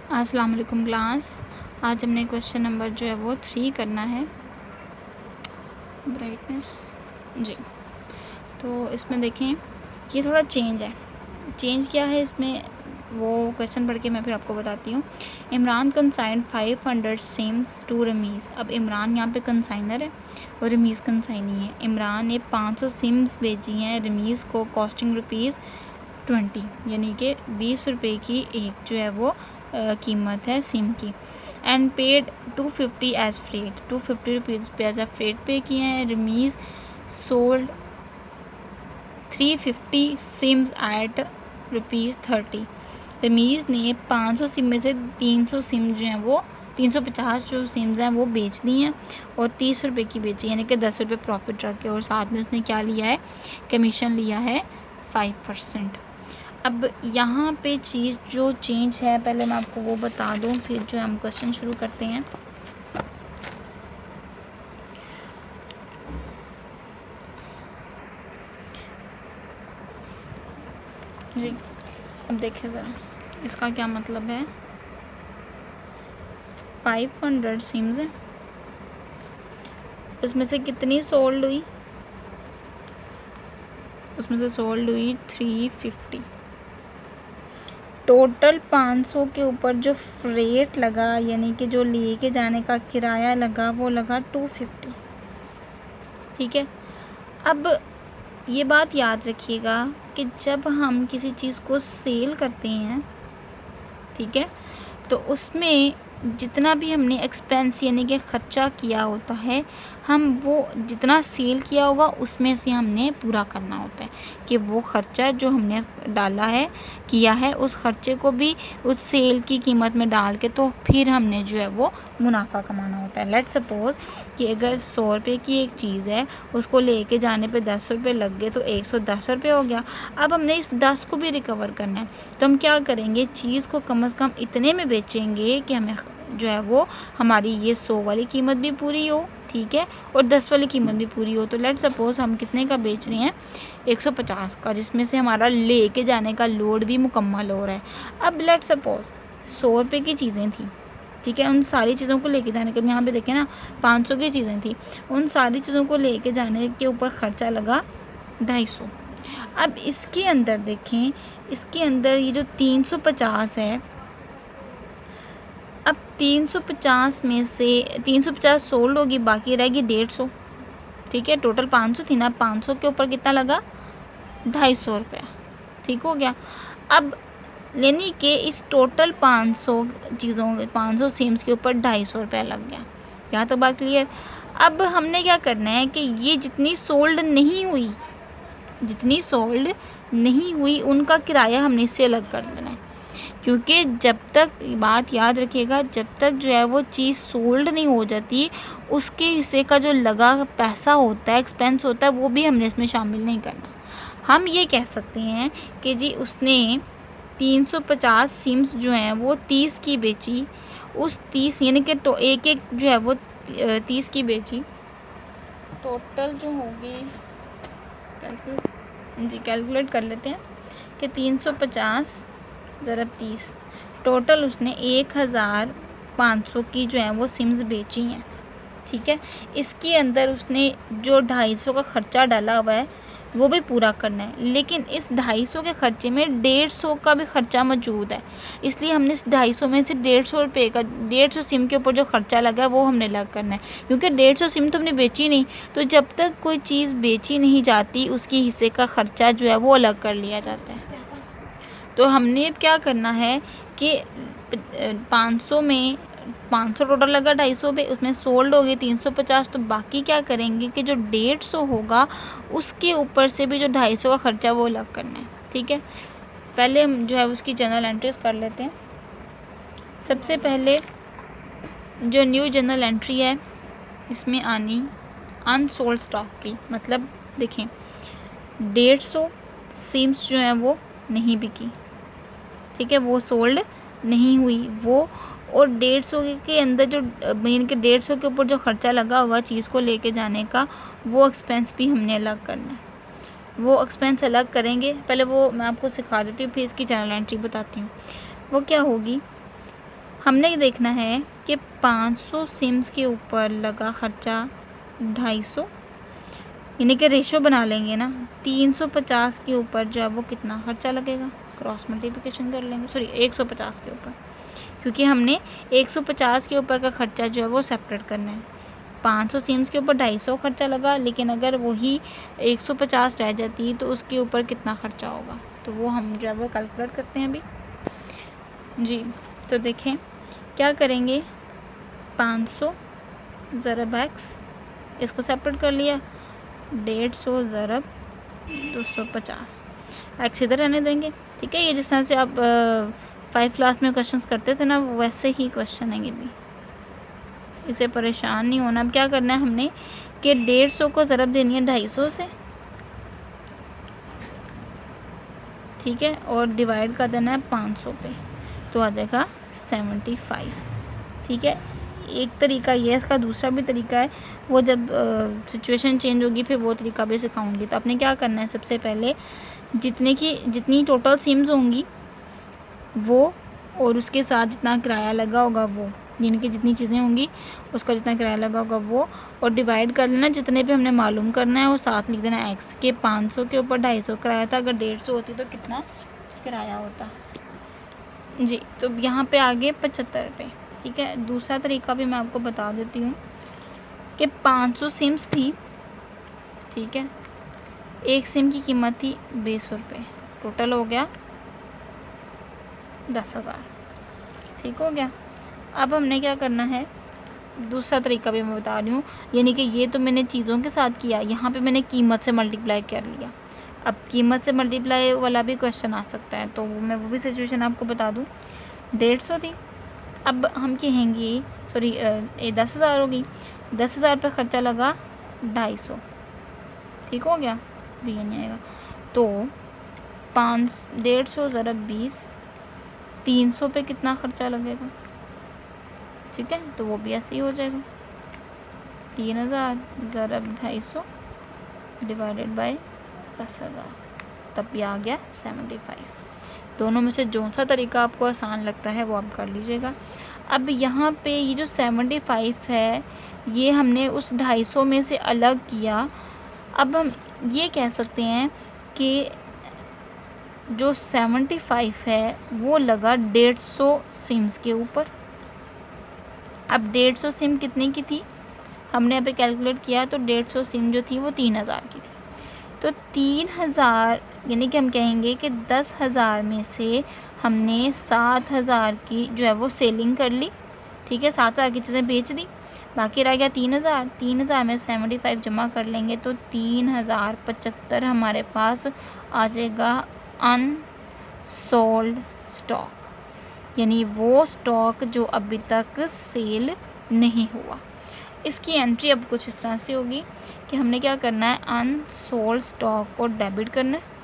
अस्सलाम वालेकुम क्लास। आज हमने क्वेश्चन नंबर जो है वो 3 करना है। ब्राइटनेस जी। तो इसमें देखें, ये थोड़ा चेंज है। चेंज क्या है इसमें, वो क्वेश्चन पढ़ के मैं फिर आपको बताती हूँ। Imran consigned 500 sims to Rameez. अब इमरान यहाँ पे कंसाइनर है और रमीज़ कंसाइनी है। इमरान ने 500 सिम्स भेजी हैं रमीज़ को, कॉस्टिंग रुपीज़ 20, यानी कि 20 रुपये की एक जो है वो कीमत है सिम की। And paid 250 as freight, 250 rupees pay as a freight pay किए हैं। Rameez sold 350 SIMs at ₹30। Rameez ने 500 सिम में से 300 सिम जो हैं वो 350 जो सिम्स हैं वो बेच दी हैं और 30 रुपये की बेची, यानी कि 10 रुपये प्रॉफिट रख के, और साथ में उसने क्या लिया है, कमीशन लिया है 5%। अब यहाँ पे चीज़ जो चेंज है पहले मैं आपको वो बता दूँ, फिर जो हम क्वेश्चन शुरू करते हैं। जी, अब देखिए ज़रा इसका क्या मतलब है। 500 सिम्स है, उसमें से कितनी सोल्ड हुई, उसमें से सोल्ड हुई 350। टोटल 500 के ऊपर जो फ्रेट लगा, यानी कि जो लेके जाने का किराया लगा, वो लगा 250। ठीक है। अब ये बात याद रखिएगा कि जब हम किसी चीज़ को सेल करते हैं, ठीक है, तो उसमें जितना भी हमने एक्सपेंस यानी कि ख़र्चा किया होता है, हम वो जितना सेल किया होगा उसमें से हमने पूरा करना होता है कि वो ख़र्चा जो हमने डाला है, किया है, उस ख़र्चे को भी उस सेल की कीमत में डाल के तो फिर हमने जो है वो मुनाफा कमाना होता है। लेट्स सपोज़ कि अगर 100 रुपये की एक चीज़ है, उसको लेके जाने पे 10 रुपये लग गए तो 110 रुपये हो गया। अब हमने इस 10 को भी रिकवर करना है, तो हम क्या करेंगे, चीज़ को कम से कम इतने में बेचेंगे कि हमें जो है वो हमारी ये 100 वाली कीमत भी पूरी हो, ठीक है, और 10 वाली कीमत भी पूरी हो। तो लेट्स सपोज़ हम कितने का बेच रहे हैं, 150 का, जिसमें से हमारा लेके जाने का लोड भी मुकम्मल हो रहा है। अब लेट्स सपोज़ 100 रुपये की चीज़ें थी, ठीक है, उन सारी चीज़ों को लेके जाने के, यहाँ पे देखें ना 500 की चीज़ें थी, उन सारी चीज़ों को लेके जाने के ऊपर ख़र्चा लगा 250। अब इसके अंदर देखें, इसके अंदर ये जो 350 है, अब 350 में से 350 सोल्ड होगी, बाकी रहेगी 150, ठीक है। टोटल 500 थी ना, 500 के ऊपर कितना लगा, 250 रुपया, ठीक हो गया। अब यानी कि इस टोटल 500 चीज़ों 500 सिम्स के ऊपर 250 रुपया लग गया। यहाँ तक बात क्लियर। अब हमने क्या करना है कि ये जितनी सोल्ड नहीं हुई, जितनी सोल्ड नहीं हुई उनका किराया हमने इससे अलग कर देना है, क्योंकि जब तक, बात याद रखिएगा, जब तक जो है वो चीज़ सोल्ड नहीं हो जाती, उसके हिस्से का जो लगा पैसा होता है, एक्सपेंस होता है, वो भी हमने इसमें शामिल नहीं करना। हम ये कह सकते हैं कि जी उसने 350 सिम्स जो हैं वो 30 की बेची, उस 30 यानी कि तो एक एक जो है वो 30 की बेची, टोटल जो होगी कैलकुलेट कर लेते हैं कि 350 ज़रब 30, टोटल उसने 1500 की जो है वो सिम्स बेची हैं, ठीक है। इसके अंदर उसने जो 250 का ख़र्चा डाला हुआ है वो भी पूरा करना है, लेकिन इस 250 के ख़र्चे में 150 का भी ख़र्चा मौजूद है, इसलिए हमने इस 250 में से 150 रुपये का 150 सिम के ऊपर जो ख़र्चा लगा है वो हमने अलग करना है, क्योंकि 150 सिम तो हमने बेची नहीं, तो जब तक कोई चीज़ बेची नहीं जाती उसकी हिस्से का ख़र्चा जो है वो अलग कर लिया जाता है। तो हमने क्या करना है कि 500 में 500 टोटल लगा, 250 पे उसमें सोल्ड हो गई 350, तो बाकी क्या करेंगे कि जो 150 होगा उसके ऊपर से भी जो 250 का ख़र्चा वो अलग करना है, ठीक है। पहले हम जो है उसकी जर्नल एंट्रीज कर लेते हैं। सबसे पहले जो न्यू जर्नल एंट्री है इसमें आनी अनसोल्ड स्टॉक की, मतलब देखें 150 सिम्स जो हैं वो नहीं बिकी, ठीक है, वो सोल्ड नहीं हुई वो, और 150 के अंदर जो यानी कि 150 के ऊपर जो ख़र्चा लगा होगा चीज़ को लेके जाने का, वो एक्सपेंस भी हमने अलग करना है। वो एक्सपेंस अलग करेंगे, पहले वो मैं आपको सिखा देती हूँ, फिर इसकी जर्नल एंट्री बताती हूँ। वो क्या होगी हमने ये देखना है कि 500 सिम्स के ऊपर लगा खर्चा 250, यानी कि रेशो बना लेंगे ना, 350 के ऊपर जो है वो कितना खर्चा लगेगा, क्रॉस मल्टीप्लिकेशन कर लेंगे, सॉरी 150 के ऊपर, क्योंकि हमने 150 के ऊपर का खर्चा जो है वो सेपरेट करना है। 500 सिम्स के ऊपर 250 खर्चा लगा, लेकिन अगर वही 150 रह जाती तो उसके ऊपर कितना खर्चा होगा, तो वो हम जो है वो कैलकुलेट करते हैं अभी जी। तो देखें क्या करेंगे, 500 ज़रब x, इसको सेपरेट कर लिया, 150 ज़रब 250, x इधर रहने देंगे, ठीक है। ये जिस तरह से आप 5 क्लास में क्वेश्चंस करते थे ना, वैसे ही क्वेश्चन है ये भी, इसे परेशान नहीं होना। अब क्या करना है हमने कि 150 को ज़रब देनी है 250 से, ठीक है, और डिवाइड कर देना है 500 पे, तो आ जाएगा 75, ठीक है। एक तरीका ये है, इसका दूसरा भी तरीका है, वो जब सिचुएशन चेंज होगी फिर वो तरीका भी सिखाऊंगी। तो आपने क्या करना है, सबसे पहले जितनी टोटल सिम्स होंगी वो, और उसके साथ जितना किराया लगा होगा वो, यानी कि जितनी चीज़ें होंगी उसका जितना किराया लगा होगा वो, और डिवाइड कर लेना जितने पे हमने मालूम करना है, वो साथ लिख देना x के। 500 के ऊपर 250 किराया था, अगर 150 होती तो कितना किराया होता जी। तो यहाँ पे आगे 75 रुपये, ठीक है। दूसरा तरीका भी मैं आपको बता देती हूँ कि 500 सिम्स थी, ठीक है, एक सिम की कीमत थी 20 रुपये, टोटल हो गया 10,000, ठीक हो गया। अब हमने क्या करना है, दूसरा तरीका भी मैं बता रही हूँ, यानी कि ये तो मैंने चीज़ों के साथ किया, यहाँ पे मैंने कीमत से मल्टीप्लाई कर लिया। अब कीमत से मल्टीप्लाई वाला भी क्वेश्चन आ सकता है, तो मैं वो भी सिचुएशन आपको बता दूँ। 150 थी, अब हम कहेंगे सॉरी 10,000 होगी, 10,000 पे ख़र्चा लगा 250, ठीक हो गया, भी नहीं आएगा, तो 150 ज़रब 20, 300 पे कितना ख़र्चा लगेगा, ठीक है, तो वो भी ऐसे ही हो जाएगा, 3000 ज़रब 250 डिवाइडेड बाय 10,000, तब भी आ गया 75। दोनों में से जो सा तरीका आपको आसान लगता है वो आप कर लीजिएगा। अब यहाँ पे ये जो 75 है ये हमने उस 250 में से अलग किया। अब हम ये कह सकते हैं कि जो 75 है वो लगा 150 सिम्स के ऊपर। अब 150 सिम कितने की थी, हमने यहाँ पे कैलकुलेट किया, तो 150 सिम जो थी वो 3000 की थी। तो 3000 यानी कि हम कहेंगे कि 10,000 में से हमने 7,000 की जो है वो सेलिंग कर ली, ठीक है, 7,000 की चीज़ें बेच दी, बाकी रह गया 3000। 3000 में 75 जमा कर लेंगे तो 3075 हमारे पास आ जाएगा अनसोल्ड स्टॉक, यानी वो स्टॉक जो अभी तक सेल नहीं हुआ। इसकी एंट्री अब कुछ इस तरह से होगी कि हमने क्या करना है, अनसोल्ड स्टॉक को डेबिट करना है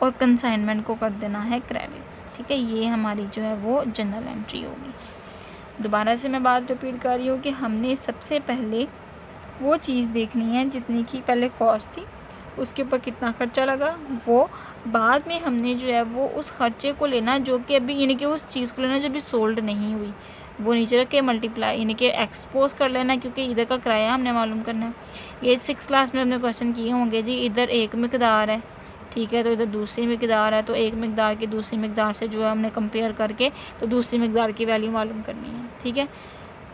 और कंसाइनमेंट को कर देना है क्रेडिट, ठीक है। ये हमारी जो है वो जनरल एंट्री होगी। दोबारा से मैं बात रिपीट कर रही हूँ कि हमने सबसे पहले वो चीज़ देखनी है जितनी की पहले कॉस्ट थी, उसके ऊपर कितना खर्चा लगा, वो बाद में हमने जो है वो उस खर्चे को लेना जो कि अभी, यानी कि उस चीज़ को लेना जो अभी सोल्ड नहीं हुई, वो नीचे रख के मल्टीप्लाई यानी कि एक्सपोज कर लेना, क्योंकि इधर का किराया हमने मालूम करना है। ये 6 क्लास में हमने क्वेश्चन किए होंगे जी, इधर एक मकदार है, ठीक है, तो इधर दूसरी मकदार है, तो एक मकदार की दूसरी मकदार से जो है हमने कंपेयर करके तो दूसरी मकदार की वैल्यू मालूम करनी है, ठीक है।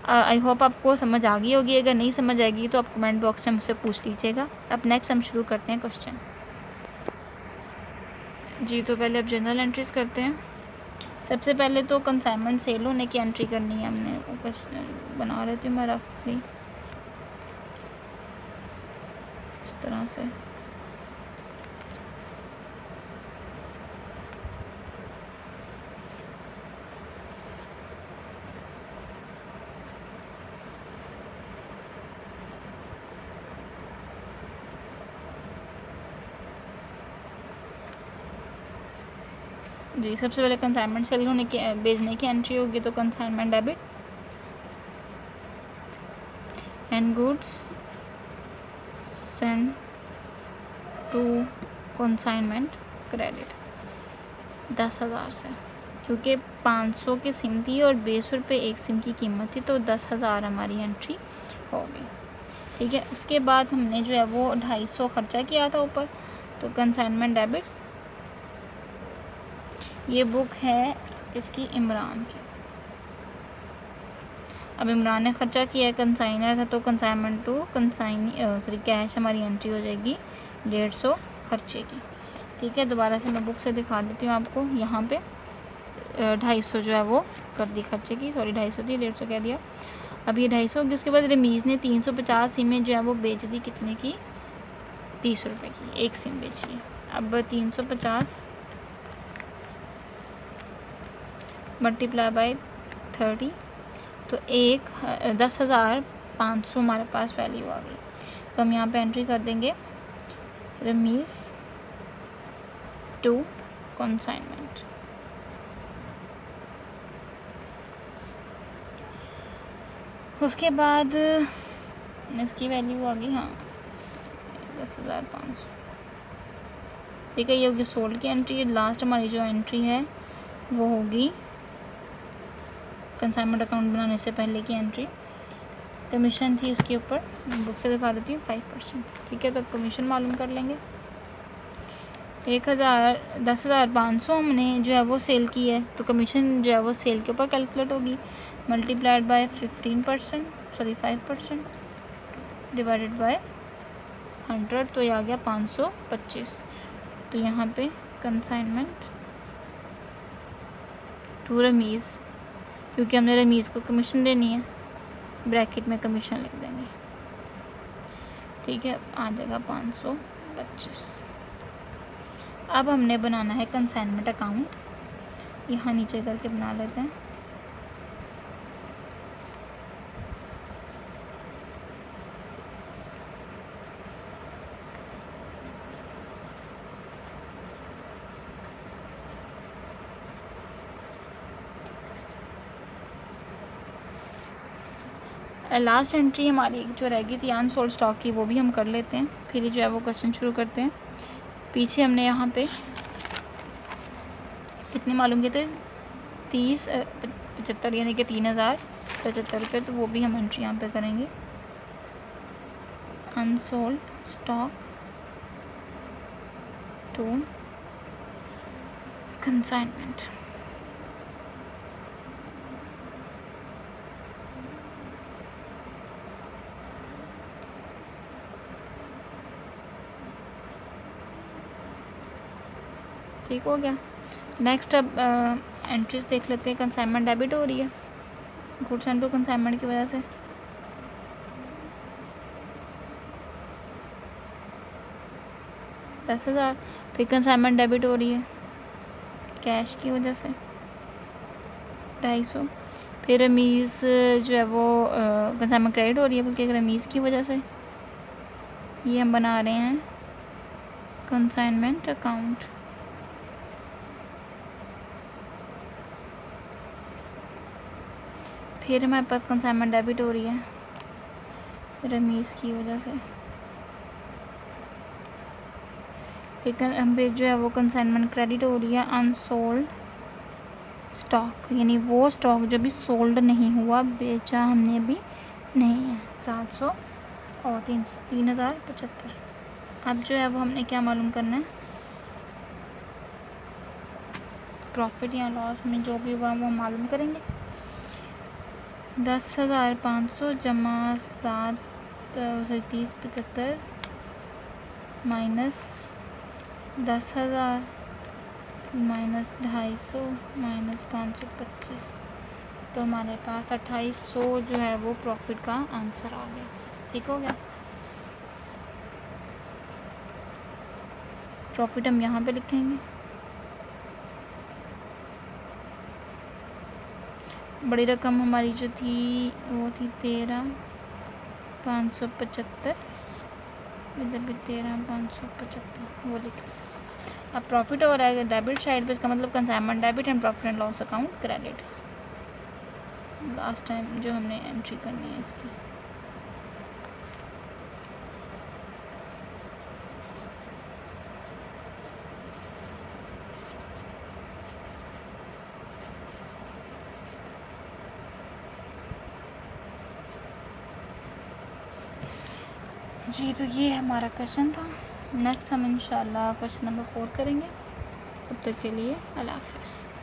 आई होप आपको समझ आ गई होगी, अगर नहीं समझ आएगी तो आप कमेंट बॉक्स में मुझसे पूछ लीजिएगा। अब नेक्स्ट हम शुरू करते हैं क्वेश्चन जी। तो पहले अब जनरल एंट्रीज करते हैं। सबसे पहले तो कंसाइनमेंट सेल होने की एंट्री करनी है, हमने क्वेश्चन बना रहे थे मैं रफली इस तरह से। जी सबसे पहले कंसाइनमेंट सेल होने की बेचने की एंट्री होगी, तो consignment debit and goods send to consignment credit 10,000 से, क्योंकि 500 की सिम थी और 20 रुपये एक सिम की कीमत थी, तो 10,000 हमारी एंट्री हो गई। ठीक है, उसके बाद हमने जो है वो 250 ख़र्चा किया था ऊपर, तो कंसाइनमेंट डेबिट। ये बुक है इसकी इमरान की। अब इमरान ने ख़र्चा किया है, कंसाइनर था, तो कंसाइनमेंट टू कैश हमारी एंट्री हो जाएगी 150 ख़र्चे की। ठीक है, दोबारा से मैं बुक से दिखा देती हूँ आपको। यहाँ पे 250 जो है वो कर दी खर्चे की, सॉरी 250 थी, 150 कह दिया। अब ये 250 होगी। उसके बाद रमीज़ ने 350 सिमें जो है वो बेच दी, कितने की? 30 रुपये की एक सिम बेची है। अब 350 मल्टीप्लाई बाई 30, तो 10,500 हमारे पास वैल्यू आ गई। तो हम यहाँ पे एंट्री कर देंगे रमीज़ टू कंसाइनमेंट। उसके बाद इसकी वैल्यू आ गई, हाँ 10,500। ठीक है, ये होगी सोल्ड की एंट्री। लास्ट हमारी जो एंट्री है वो होगी कंसाइनमेंट अकाउंट बनाने से पहले की एंट्री। कमीशन थी उसके ऊपर, बुक से दिखा देती हूँ 5%। ठीक है, तो कमीशन मालूम कर लेंगे। 10,500 हमने जो है वो सेल की है, तो कमीशन जो है वो सेल के ऊपर कैलकुलेट होगी, मल्टीप्लाइड बाय 5% डिवाइडेड बाय 100, तो ये आ गया 525। तो यहाँ पे कंसाइनमेंट टू रमीज़, क्योंकि हमने रमीज़ को कमीशन देनी है, ब्रैकेट में कमीशन लिख देंगे। ठीक है, आ जाएगा 525। अब हमने बनाना है कंसाइनमेंट अकाउंट, यहाँ नीचे करके बना लेते हैं। लास्ट एंट्री हमारी जो रह गई थी अनसोल्ड स्टॉक की, वो भी हम कर लेते हैं, फिर जो है वो क्वेश्चन शुरू करते हैं। पीछे हमने यहाँ पे कितने मालूम किए थे? 75 यानी कि 3,075 रुपये, तो वो भी हम एंट्री यहाँ पे करेंगे। Unsold stock to consignment. ठीक हो गया। नेक्स्ट अब एंट्रीज देख लेते हैं। कंसाइनमेंट डेबिट हो रही है गुड्स एंड टू कंसाइनमेंट की वजह से, $10,000। फिर कंसाइनमेंट डेबिट हो रही है कैश की वजह से 250। फिर रमीज़ जो है वो कंसाइनमेंट क्रेडिट हो रही है बल्कि रमीज़ की वजह से। ये हम बना रहे हैं कंसाइनमेंट अकाउंट। फिर हमारे पास कंसाइनमेंट डेबिट हो रही है रमीज़ की वजह से। फिर हम पे जो है वो कंसाइनमेंट क्रेडिट हो रही है अनसोल्ड स्टॉक, यानी वो स्टॉक जो भी सोल्ड नहीं हुआ, बेचा हमने अभी नहीं है, 700 और 3,075। अब जो है वो हमने क्या मालूम करना है? प्रॉफिट या लॉस में जो भी हुआ वो मालूम करेंगे। 10,500 जमा 3075 माइनस 10,000 माइनस 250 माइनस 525, तो हमारे पास 2800 जो है वो प्रॉफिट का आंसर आ गया। ठीक हो गया। प्रॉफिट हम यहाँ पे लिखेंगे। बड़ी रकम हमारी जो थी वो थी 13,575, इधर भी 13,575 वो लिख। अब प्रॉफिट हो रहा है डेबिट साइड पे, इसका मतलब consignment debit and profit and loss account credit. Last time जो हमने एंट्री करनी है इसकी। जी, तो ये हमारा क्वेश्चन था। नेक्स्ट हम इंशाल्लाह क्वेश्चन नंबर 4 करेंगे। तब तक के लिए अल्लाह हाफ़िज़।